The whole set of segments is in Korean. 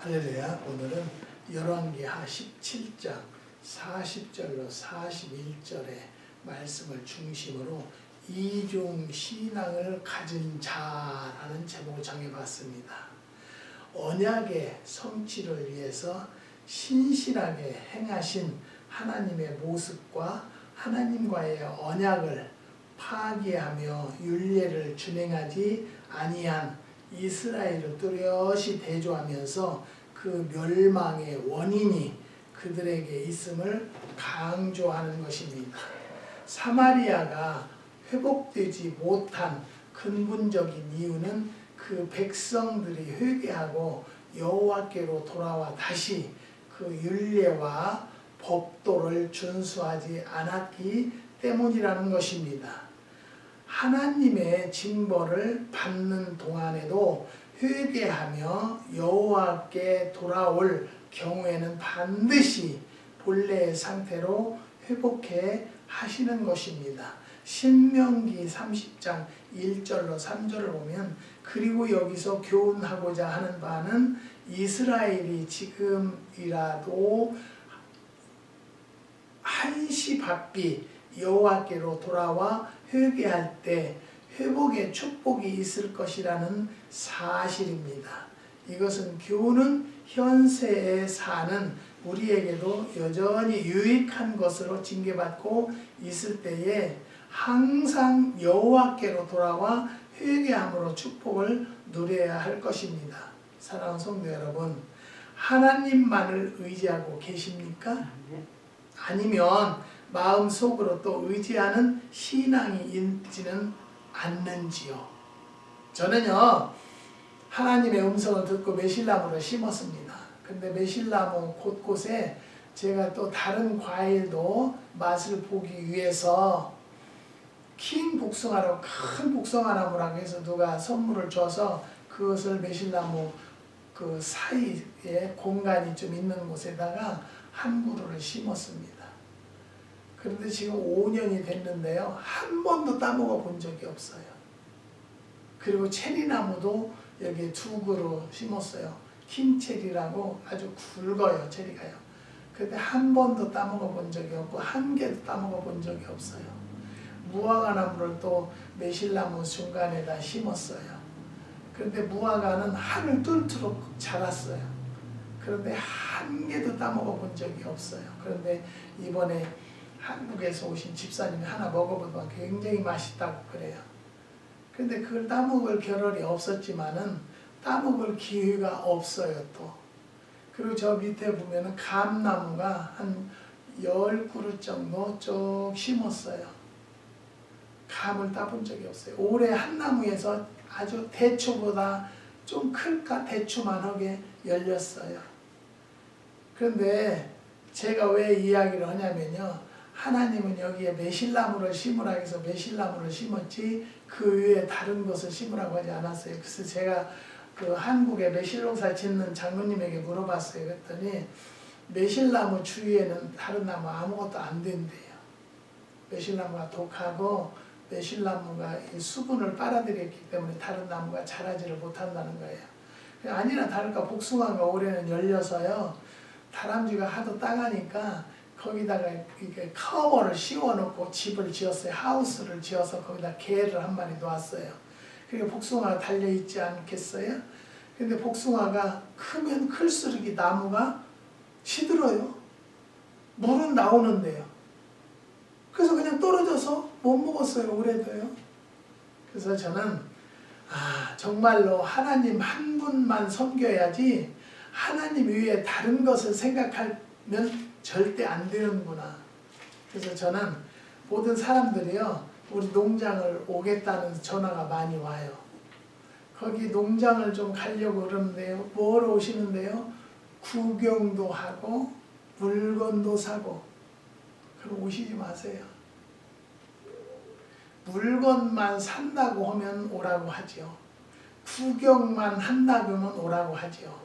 할렐루야. 오늘은 열왕기하 17장 40절로 41절의 말씀을 중심으로 이중 신앙을 가진 자라는 제목을 정해봤습니다. 언약의 성취를 위해서 신실하게 행하신 하나님의 모습과 하나님과의 언약을 파기하며 율례를 준행하지 아니한 이스라엘을 뚜렷이 대조하면서 그 멸망의 원인이 그들에게 있음을 강조하는 것입니다. 사마리아가 회복되지 못한 근본적인 이유는 그 백성들이 회개하고 여호와께로 돌아와 다시 그 율례와 법도를 준수하지 않았기 때문이라는 것입니다. 하나님의 징벌을 받는 동안에도 회개하며 여호와께 돌아올 경우에는 반드시 본래의 상태로 회복해 하시는 것입니다. 신명기 30장 1절로 3절을 보면 그리고 여기서 교훈하고자 하는 바는 이스라엘이 지금이라도 한시바삐 여호와께로 돌아와 회개할 때 회복의 축복이 있을 것이라는 사실입니다. 이것은 교훈은 현세에 사는 우리에게도 여전히 유익한 것으로 징계받고 있을 때에 항상 여호와께로 돌아와 회개함으로 축복을 누려야 할 것입니다. 사랑하는 성도 여러분, 하나님만을 의지하고 계십니까? 아니면 마음속으로 또 의지하는 신앙이 있지는 않는지요? 저는요, 하나님의 음성을 듣고 매실나무를 심었습니다. 근데 매실나무 곳곳에 제가 또 다른 과일도 맛을 보기 위해서 킹 복숭아로 큰 복숭아나무라고 해서 누가 선물을 줘서 그것을 매실나무 그 사이에 공간이 좀 있는 곳에다가 한 그루를 심었습니다. 그런데 지금 5년이 됐는데요. 한 번도 따먹어 본 적이 없어요. 그리고 체리나무도 여기에 2그루 심었어요. 킹체리라고 아주 굵어요. 체리가요. 그런데 한 번도 따먹어 본 적이 없고 한 개도 따먹어 본 적이 없어요. 무화과나무를 또 매실나무 중간에다 심었어요. 그런데 무화과는 하늘 뚫도록 자랐어요. 그런데 한 개도 따먹어 본 적이 없어요. 그런데 이번에 한국에서 오신 집사님이 하나 먹어보더니 굉장히 맛있다고 그래요. 근데 그걸 따먹을 겨를이 없었지만은 따먹을 기회가 없어요 또. 그리고 저 밑에 보면은 감나무가 한 10그루 정도 쭉 심었어요. 감을 따본 적이 없어요. 올해 한 나무에서 아주 대추보다 좀 클까 대추만하게 열렸어요. 그런데 제가 왜 이야기를 하냐면요. 하나님은 여기에 매실나무를 심으라 해서 매실나무를 심었지 그 외에 다른 것을 심으라고 하지 않았어요. 그래서 제가 그 한국에 매실농사 짓는 장로님에게 물어봤어요. 그랬더니 매실나무 주위에는 다른 나무 아무것도 안 된대요. 매실나무가 독하고 매실나무가 수분을 빨아들였기 때문에 다른 나무가 자라지를 못한다는 거예요. 아니나 다를까 복숭아가 올해는 열려서요. 다람쥐가 하도 따가니까 거기다가 이렇게 커버를 씌워놓고 집을 지었어요. 하우스를 지어서 거기다 개를 한 마리 놓았어요. 그리고 복숭아가 달려있지 않겠어요? 근데 복숭아가 크면 클수록 이 나무가 시들어요. 물은 나오는데요. 그래서 그냥 떨어져서 못 먹었어요. 올해도요. 그래서 저는 정말로 하나님 한 분만 섬겨야지 하나님 위에 다른 것을 생각하면 절대 안 되는구나. 그래서 저는 모든 사람들이요, 우리 농장을 오겠다는 전화가 많이 와요. 거기 농장을 좀 가려고 그러는데요. 뭐로 오시는데요? 구경도 하고 물건도 사고. 그럼 오시지 마세요. 물건만 산다고 하면 오라고 하죠. 구경만 한다고 하면 오라고 하죠.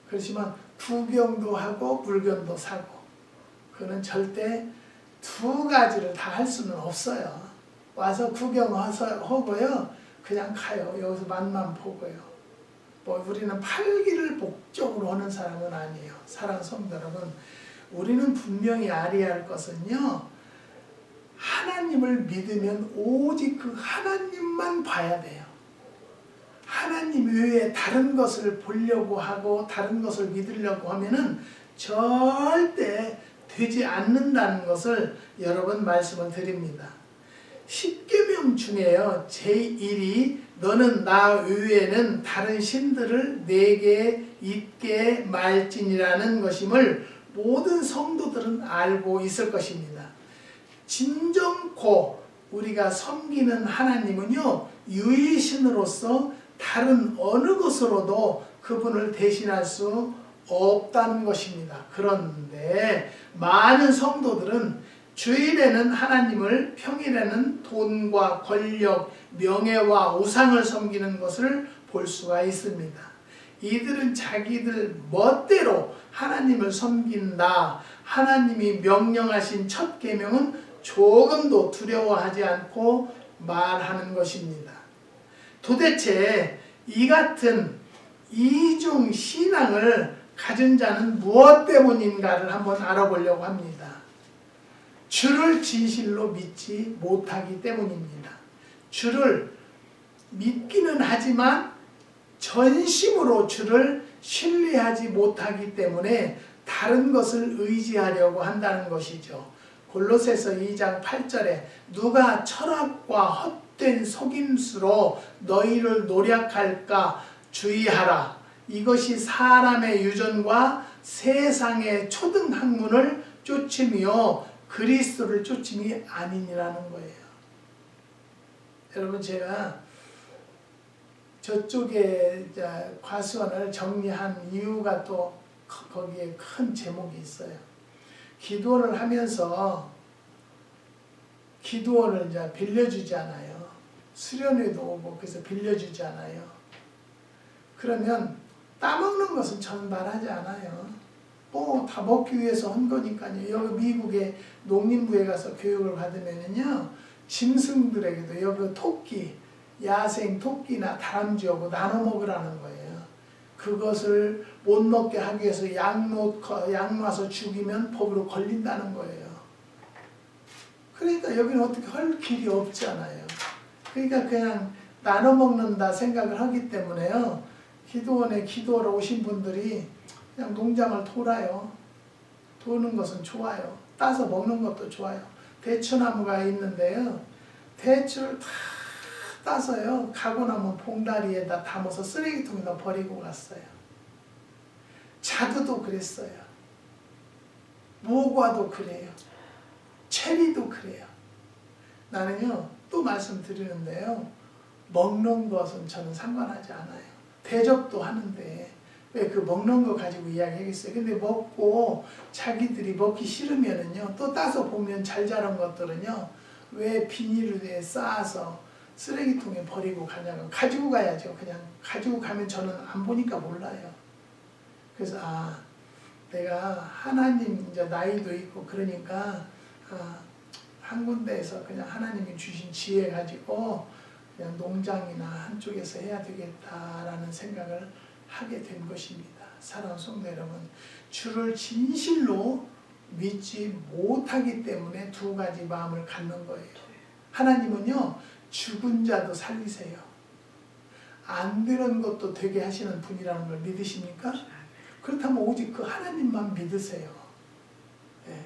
그렇지만 구경도 하고 물건도 사고 그는 절대 두 가지를 다 할 수는 없어요. 와서 구경하고요. 그냥 가요. 여기서 맛만 보고요. 뭐 우리는 팔기를 목적으로 하는 사람은 아니에요. 사랑하는 성도 여러분, 우리는 분명히 알아야 할 것은요, 하나님을 믿으면 오직 그 하나님만 봐야 돼요. 하나님 외에 다른 것을 보려고 하고 다른 것을 믿으려고 하면은 절대 되지 않는다는 것을 여러 번 말씀을 드립니다. 십계명 중에요, 제1이 너는 나 외에는 다른 신들을 내게 있게 말지니라는 것임을 모든 성도들은 알고 있을 것입니다. 진정코 우리가 섬기는 하나님은요, 유일신으로서 다른 어느 것으로도 그분을 대신할 수 없다는 것입니다. 그런데 많은 성도들은 주일에는 하나님을, 평일에는 돈과 권력, 명예와 우상을 섬기는 것을 볼 수가 있습니다. 이들은 자기들 멋대로 하나님을 섬긴다, 하나님이 명령하신 첫 계명은 조금도 두려워하지 않고 말하는 것입니다. 도대체 이 같은 이중 신앙을 가진 자는 무엇 때문인가를 한번 알아보려고 합니다. 주를 진실로 믿지 못하기 때문입니다. 주를 믿기는 하지만 전심으로 주를 신뢰하지 못하기 때문에 다른 것을 의지하려고 한다는 것이죠. 골로새서 2장 8절에 누가 철학과 헛된 속임수로 너희를 노략할까 주의하라. 이것이 사람의 유전과 세상의 초등학문을 쫓음이요 그리스도를 쫓음이 아니니라는 거예요. 여러분, 제가 저쪽에 과수원을 정리한 이유가 또 거기에 큰 제목이 있어요. 기도를 하면서 기도원을 이제 빌려주잖아요. 수련회도 오고 그래서 빌려주잖아요. 그러면 따먹는 것은 저는 말하지 않아요. 다 먹기 위해서 한 거니까요. 여기 미국의 농림부에 가서 교육을 받으면요, 짐승들에게도 여기 토끼, 야생 토끼나 다람쥐하고 나눠 먹으라는 거예요. 그것을 못 먹게 하기 위해서 약 놔서 죽이면 법으로 걸린다는 거예요. 그러니까 여기는 어떻게 할 길이 없잖아요. 그러니까 그냥 나눠 먹는다 생각을 하기 때문에요, 기도원에 기도하러 오신 분들이 그냥 농장을 돌아요. 도는 것은 좋아요. 따서 먹는 것도 좋아요. 대추나무가 있는데요, 대추를 다 따서요, 가고 나면 봉다리에다 담아서 쓰레기통에다 버리고 갔어요. 자두도 그랬어요. 무화과도 그래요. 체리도 그래요. 나는요, 또 말씀드리는데요, 먹는 것은 저는 상관하지 않아요. 대접도 하는데 왜 그 먹는 거 가지고 이야기하겠어요. 근데 먹고 자기들이 먹기 싫으면은요, 또 따서 보면 잘 자란 것들은요, 왜 비닐에 싸서 쓰레기통에 버리고 가냐고. 가지고 가야죠. 그냥 가지고 가면 저는 안 보니까 몰라요. 그래서 내가 하나님 이제 나이도 있고 그러니까 한 군데에서 그냥 하나님이 주신 지혜 가지고 그냥 농장이나 한쪽에서 해야 되겠다라는 생각을 하게 된 것입니다. 사랑하는 성도 여러분, 주를 진실로 믿지 못하기 때문에 두 가지 마음을 갖는 거예요. 하나님은요, 죽은 자도 살리세요. 안 되는 것도 되게 하시는 분이라는 걸 믿으십니까? 그렇다면 오직 그 하나님만 믿으세요. 예.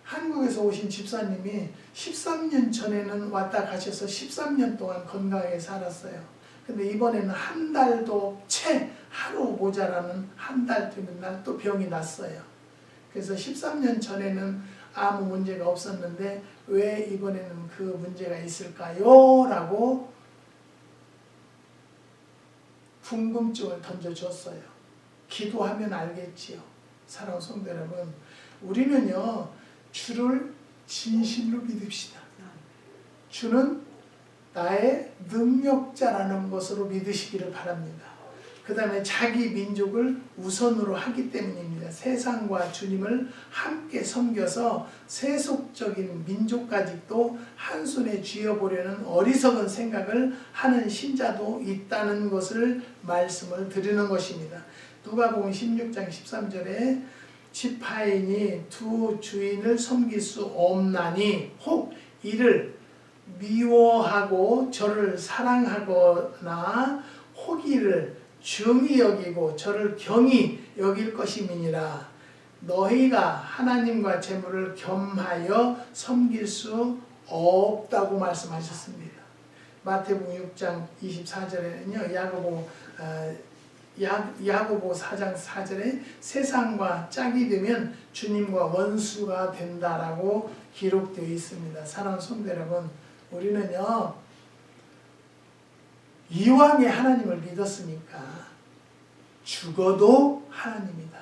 한국에서 오신 집사님이 13년 전에는 왔다 가셔서 13년 동안 건강하게 살았어요. 근데 이번에는 한 달도 채 하루 모자라는 한 달 되는 날 또 병이 났어요. 그래서 13년 전에는 아무 문제가 없었는데 왜 이번에는 그 문제가 있을까요? 라고 궁금증을 던져줬어요. 기도하면 알겠지요. 사랑하는 성도 여러분, 우리는요, 주를 진실로 믿읍시다. 주는 나의 능력자라는 것으로 믿으시기를 바랍니다. 그 다음에 자기 민족을 우선으로 하기 때문입니다. 세상과 주님을 함께 섬겨서 세속적인 민족까지도 한 손에 쥐어보려는 어리석은 생각을 하는 신자도 있다는 것을 말씀을 드리는 것입니다. 누가복음 16장 13절에 지파인이 두 주인을 섬길 수 없나니 혹 이를 미워하고 저를 사랑하거나 혹 이를 중히 여기고 저를 경히 여길 것임이니라. 너희가 하나님과 재물을 겸하여 섬길 수 없다고 말씀하셨습니다. 마태복음 6장 24절에는요. 야고보 4장 4절에 세상과 짝이 되면 주님과 원수가 된다라고 기록되어 있습니다. 사랑하는 성도 여러분, 우리는요 이왕에 하나님을 믿었으니까 죽어도 하나님이다,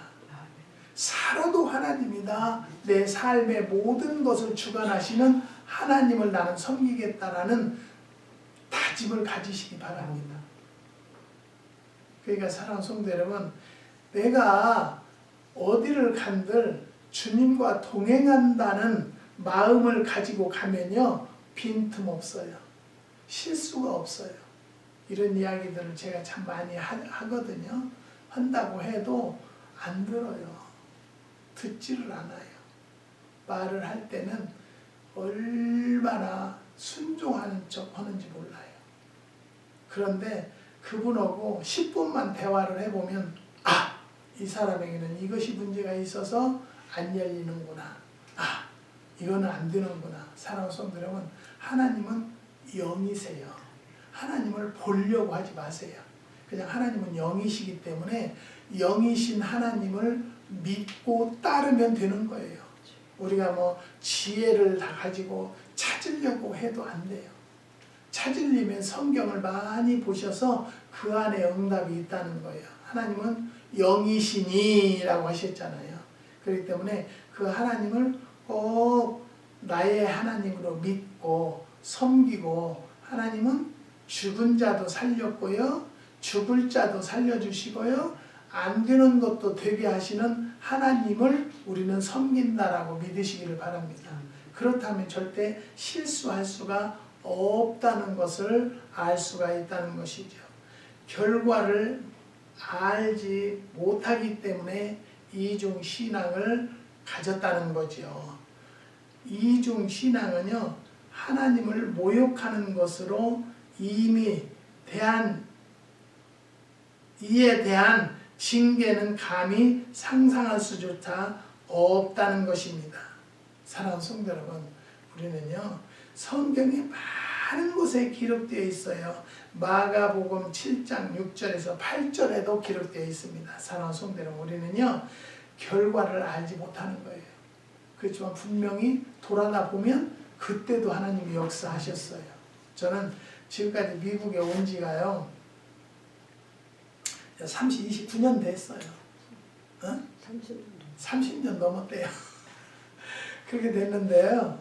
살아도 하나님이다, 내 삶의 모든 것을 주관하시는 하나님을 나는 섬기겠다라는 다짐을 가지시기 바랍니다. 그러니까 사랑하는 성도 여러분, 내가 어디를 간들 주님과 동행한다는 마음을 가지고 가면요 빈틈없어요. 실수가 없어요. 이런 이야기들을 제가 참 많이 하거든요. 한다고 해도 안 들어요. 듣지를 않아요. 말을 할 때는 얼마나 순종하는 척 하는지 몰라요. 그런데 그분하고 10분만 대화를 해보면 아, 이 사람에게는 이것이 문제가 있어서 안 열리는구나. 아, 이거는 안 되는구나. 사랑하는 성도 여러분, 하나님은 영이세요. 하나님을 보려고 하지 마세요. 그냥 하나님은 영이시기 때문에 영이신 하나님을 믿고 따르면 되는 거예요. 우리가 뭐 지혜를 다 가지고 찾으려고 해도 안 돼요. 찾으려면 성경을 많이 보셔서 그 안에 응답이 있다는 거예요. 하나님은 영이시니라고 하셨잖아요. 그렇기 때문에 그 하나님을 꼭 나의 하나님으로 믿고 섬기고, 하나님은 죽은 자도 살렸고요, 죽을 자도 살려주시고요, 안 되는 것도 되게 하시는 하나님을 우리는 섬긴다라고 믿으시기를 바랍니다. 그렇다면 절대 실수할 수가 없다는 것을 알 수가 있다는 것이죠. 결과를 알지 못하기 때문에 이중신앙을 가졌다는 거죠. 이중신앙은요, 하나님을 모욕하는 것으로 이에 대한 징계는 감히 상상할 수조차 없다는 것입니다. 사랑하는 성도 여러분, 우리는요 성경에 많은 곳에 기록되어 있어요. 마가복음 7장 6절에서 8절에도 기록되어 있습니다. 사랑하는 성도 여러분, 우리는요 결과를 알지 못하는 거예요. 그렇지만 분명히 돌아다 보면 그때도 하나님이 역사하셨어요. 저는 지금까지 미국에 온 지가요 29년 됐어요. 30년 넘었대요. 그렇게 됐는데요,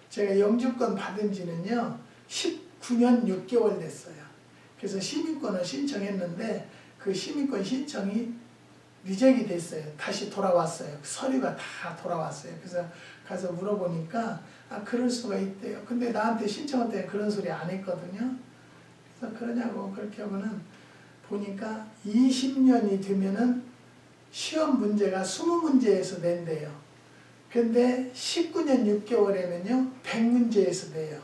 제가 영주권 받은 지는요 19년 6개월 됐어요. 그래서 시민권을 신청했는데 그 시민권 신청이 리젝이 됐어요. 다시 돌아왔어요. 서류가 다 돌아왔어요. 그래서 가서 물어보니까 아, 그럴 수가 있대요. 근데 나한테 신청할 때 그런 소리 안 했거든요. 그래서 그러냐고. 그렇게 하고는 보니까 20년이 되면은 시험 문제가 20문제에서 낸대요. 근데 19년 6개월에는요 100문제에서 내요.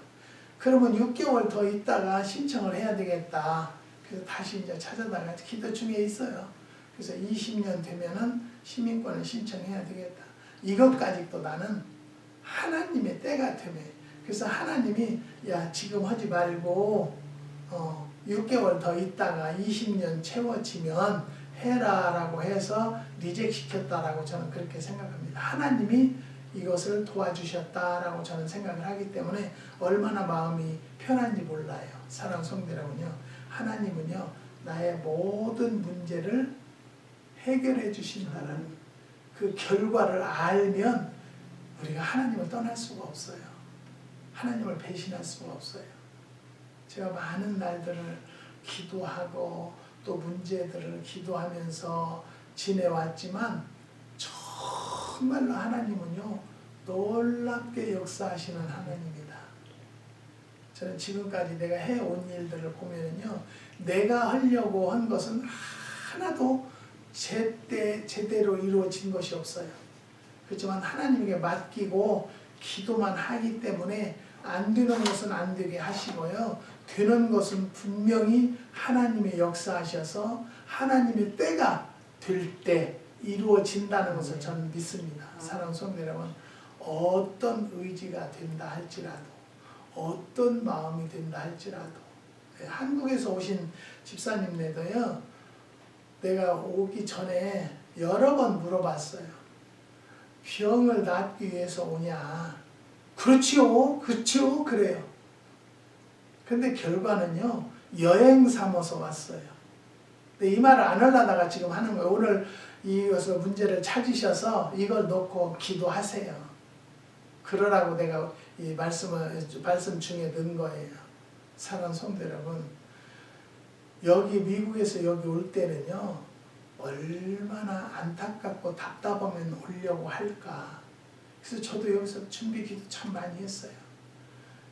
그러면 6개월 더 있다가 신청을 해야 되겠다. 그래서 다시 이제 찾아다가 기도 중에 있어요. 그래서 20년 되면은 시민권을 신청해야 되겠다. 이것까지 또 나는 하나님의 때가 되네. 그래서 하나님이 야, 지금 하지 말고 6개월 더 있다가 20년 채워지면 해라라고 해서 리젝 시켰다라고 저는 그렇게 생각합니다. 하나님이 이것을 도와주셨다라고 저는 생각을 하기 때문에 얼마나 마음이 편한지 몰라요. 사랑하는 성도 여러분요, 하나님은요 나의 모든 문제를 해결해 주신다는 그 결과를 알면 우리가 하나님을 떠날 수가 없어요. 하나님을 배신할 수가 없어요. 제가 많은 날들을 기도하고 또 문제들을 기도하면서 지내왔지만 정말로 하나님은요 놀랍게 역사하시는 하나님이다. 저는 지금까지 내가 해온 일들을 보면요 내가 하려고 한 것은 하나도 제대로 이루어진 것이 없어요. 그렇지만 하나님에게 맡기고 기도만 하기 때문에 안 되는 것은 안 되게 하시고요. 되는 것은 분명히 하나님의 역사하셔서 하나님의 때가 될 때 이루어진다는 것을 저는 믿습니다. 사랑하는 성도 여러분, 어떤 의지가 된다 할지라도 어떤 마음이 된다 할지라도 한국에서 오신 집사님네도요. 내가 오기 전에 여러 번 물어봤어요. 병을 낫기 위해서 오냐? 그렇지요. 그렇죠. 그래요. 근데 결과는요. 여행 삼아서 왔어요. 근데 이 말을 안 하려다가 지금 하는 거예요. 오늘 이것을 문제를 찾으셔서 이걸 놓고 기도하세요. 그러라고 내가 이 말씀 중에 넣은 거예요. 사랑하는 성도 여러분, 여기 미국에서 여기 올 때는요 얼마나 안타깝고 답답하면 오려고 할까. 그래서 저도 여기서 준비 기도 참 많이 했어요.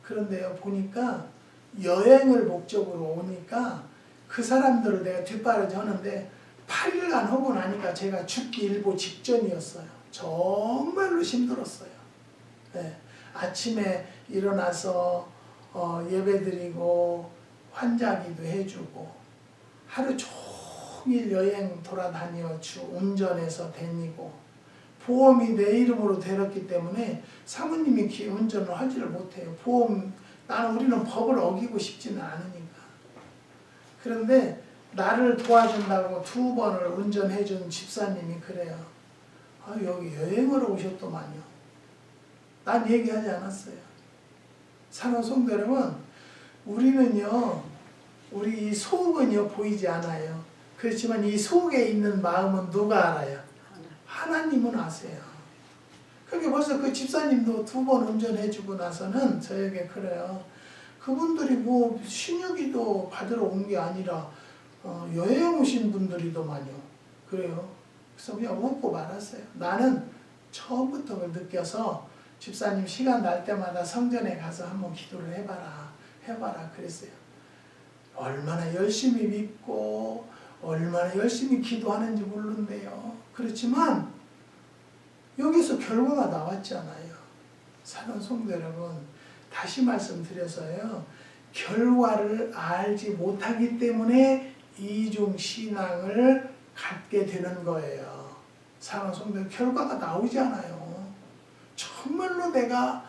그런데요 보니까 여행을 목적으로 오니까 그 사람들을 내가 뒷바라지 하는데 8일간 하고 나니까 제가 죽기 일보 직전이었어요. 정말로 힘들었어요. 네. 아침에 일어나서 예배드리고 환자기도 해주고 하루 종일 여행 돌아다녀 운전해서 다니고 보험이 내 이름으로 되었기 때문에 사모님이 운전을 하지를 못해요. 우리는 법을 어기고 싶지는 않으니까. 그런데 나를 도와준다고 2번을 운전해준 집사님이 그래요. 여기 여행을 오셨더만요. 난 얘기하지 않았어요. 사랑하는 성도 여러분, 우리는요, 우리 이 속은요 보이지 않아요. 그렇지만 이 속에 있는 마음은 누가 알아요? 하나님은 아세요. 그게 벌써 그 집사님도 2번 운전해주고 나서는 저에게 그래요. 그분들이 뭐 신유기도 받으러 온 게 아니라 여행 오신 분들이더만요. 그래요. 그래서 그냥 웃고 말았어요. 나는 처음부터 그걸 느껴서 집사님 시간 날 때마다 성전에 가서 한번 기도를 해봐라 그랬어요. 얼마나 열심히 믿고 얼마나 열심히 기도하는지 모르는데요. 그렇지만 여기서 결과가 나왔잖아요. 사랑하는 성도 여러분, 다시 말씀드려서요. 결과를 알지 못하기 때문에 이중 신앙을 갖게 되는 거예요. 사랑하는 성도 여러분, 결과가 나오지 않아요. 정말로 내가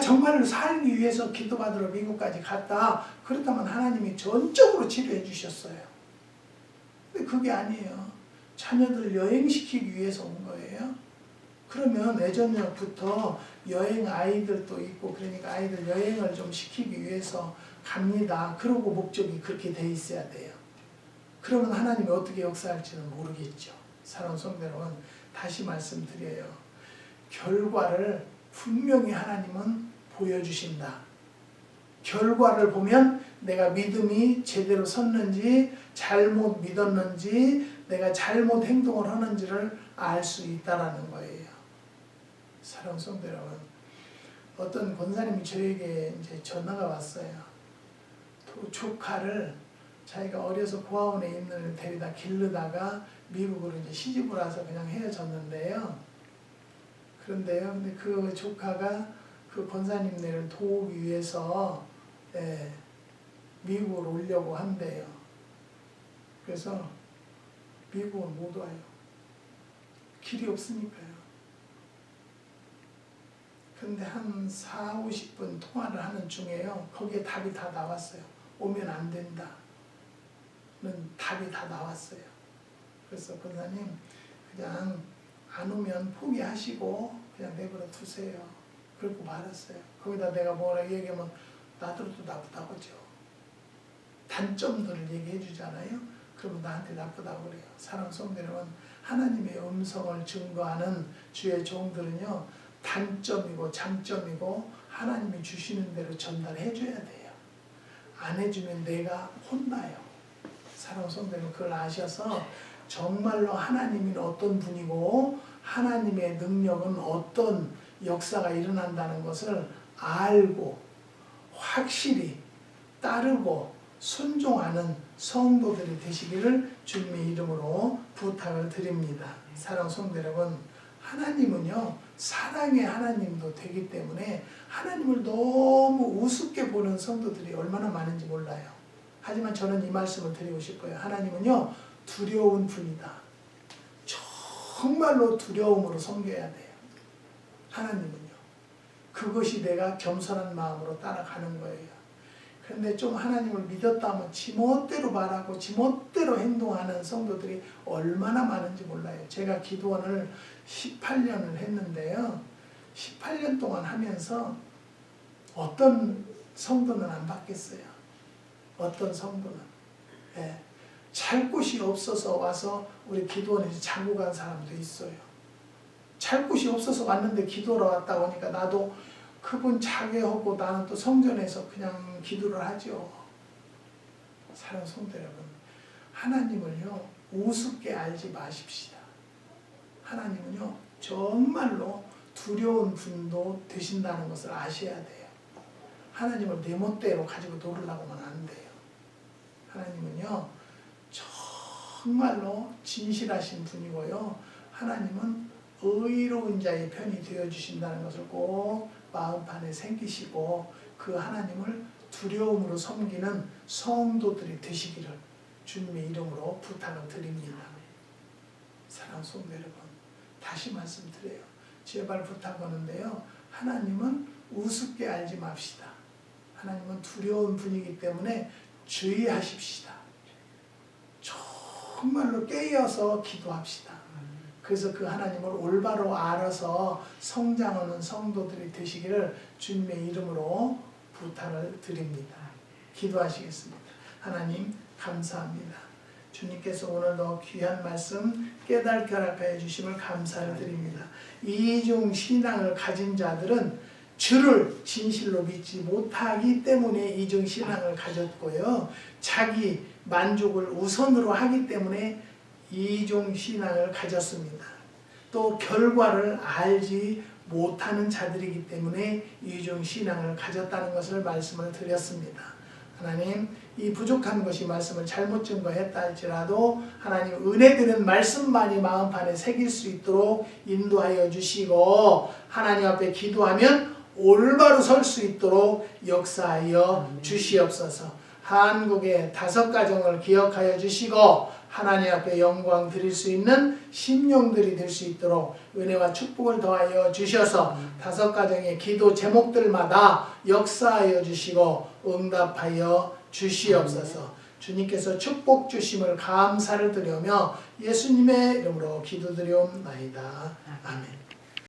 정말로 살기 위해서 기도받으러 미국까지 갔다. 그렇다면 하나님이 전적으로 치료해 주셨어요. 근데 그게 아니에요. 자녀들 여행시키기 위해서 온 거예요. 그러면 예전부터 여행 아이들도 있고 그러니까 아이들 여행을 좀 시키기 위해서 갑니다. 그러고 목적이 그렇게 돼 있어야 돼요. 그러면 하나님이 어떻게 역사할지는 모르겠죠. 사랑하는 성도 여러분, 다시 말씀드려요. 결과를 분명히 하나님은 보여주신다. 결과를 보면 내가 믿음이 제대로 섰는지 잘못 믿었는지 내가 잘못 행동을 하는지를 알 수 있다라는 거예요. 사랑하는 성도 여러분, 어떤 권사님이 저에게 이제 전화가 왔어요. 조카를 자기가 어려서 고아원에 있는 데리다 기르다가 미국으로 이제 시집을 와서 그냥 헤어졌는데요. 근데 그 조카가 그 권사님네를 도우기 위해서 미국으로 오려고 한대요. 그래서 미국은 못 와요. 길이 없으니까요. 근데 한 4, 50분 통화를 하는 중에요. 거기에 답이 다 나왔어요. 오면 안 된다. 는 답이 다 나왔어요. 그래서 권사님 그냥 안 오면 포기하시고 그냥 내버려 두세요. 그러고 말았어요. 거기다 내가 뭐라 얘기하면 나들도 나쁘다고죠. 단점들을 얘기해 주잖아요. 그러면 나한테 나쁘다고 그래요. 사랑하는 성도 여러분, 하나님의 음성을 증거하는 주의 종들은요. 단점이고 장점이고 하나님이 주시는 대로 전달해 줘야 돼요. 안 해주면 내가 혼나요. 사랑하는 성도 여러분, 그걸 아셔서 정말로 하나님이 어떤 분이고 하나님의 능력은 어떤 역사가 일어난다는 것을 알고 확실히 따르고 순종하는 성도들이 되시기를 주님의 이름으로 부탁을 드립니다. 사랑하는 성도 여러분, 하나님은요 사랑의 하나님도 되기 때문에 하나님을 너무 우습게 보는 성도들이 얼마나 많은지 몰라요. 하지만 저는 이 말씀을 드리고 싶어요. 하나님은요 두려운 분이다. 정말로 두려움으로 섬겨야 돼요. 하나님은요. 그것이 내가 겸손한 마음으로 따라가는 거예요. 그런데 좀 하나님을 믿었다면 지멋대로 말하고 지멋대로 행동하는 성도들이 얼마나 많은지 몰라요. 제가 기도원을 18년을 했는데요. 18년 동안 하면서 어떤 성도는 안 받겠어요. 어떤 성도는. 예. 잘 곳이 없어서 와서 우리 기도원에서 자고 간 사람도 있어요. 잘 곳이 없어서 왔는데 기도하러 왔다 오니까 나도 그분 자게 하고 나는 또 성전에서 그냥 기도를 하죠. 사랑하는 성도 여러분, 하나님을요 우습게 알지 마십시다. 하나님은요 정말로 두려운 분도 되신다는 것을 아셔야 돼요. 하나님을 내 멋대로 가지고 놀으려고 하면 안 돼요. 하나님은요 정말로 진실하신 분이고요. 하나님은 의로운 자의 편이 되어주신다는 것을 꼭 마음판에 새기시고 그 하나님을 두려움으로 섬기는 성도들이 되시기를 주님의 이름으로 부탁을 드립니다. 사랑하는 성도 여러분, 다시 말씀드려요. 제발 부탁하는데요. 하나님은 우습게 알지 맙시다. 하나님은 두려운 분이기 때문에 주의하십시다. 정말로 깨어서 기도합시다. 그래서 그 하나님을 올바로 알아서 성장하는 성도들이 되시기를 주님의 이름으로 부탁을 드립니다. 기도하시겠습니다. 하나님 감사합니다. 주님께서 오늘도 귀한 말씀 깨닫게 허락하여 주심을 감사를 드립니다. 이중 신앙을 가진 자들은 주를 진실로 믿지 못하기 때문에 이중 신앙을 가졌고요. 자기 만족을 우선으로 하기 때문에 이중 신앙을 가졌습니다. 또 결과를 알지 못하는 자들이기 때문에 이중 신앙을 가졌다는 것을 말씀을 드렸습니다. 하나님, 이 부족한 것이 말씀을 잘못 증거했다 할지라도 하나님 은혜 드는 말씀만이 마음판에 새길 수 있도록 인도하여 주시고 하나님 앞에 기도하면 올바로 설 수 있도록 역사하여 주시옵소서. 한국의 5가정을 기억하여 주시고 하나님 앞에 영광 드릴 수 있는 심령들이 될 수 있도록 은혜와 축복을 더하여 주셔서 5가정의 기도 제목들마다 역사하여 주시고 응답하여 주시옵소서. 주님께서 축복 주심을 감사를 드리며 예수님의 이름으로 기도드리옵나이다. 아멘.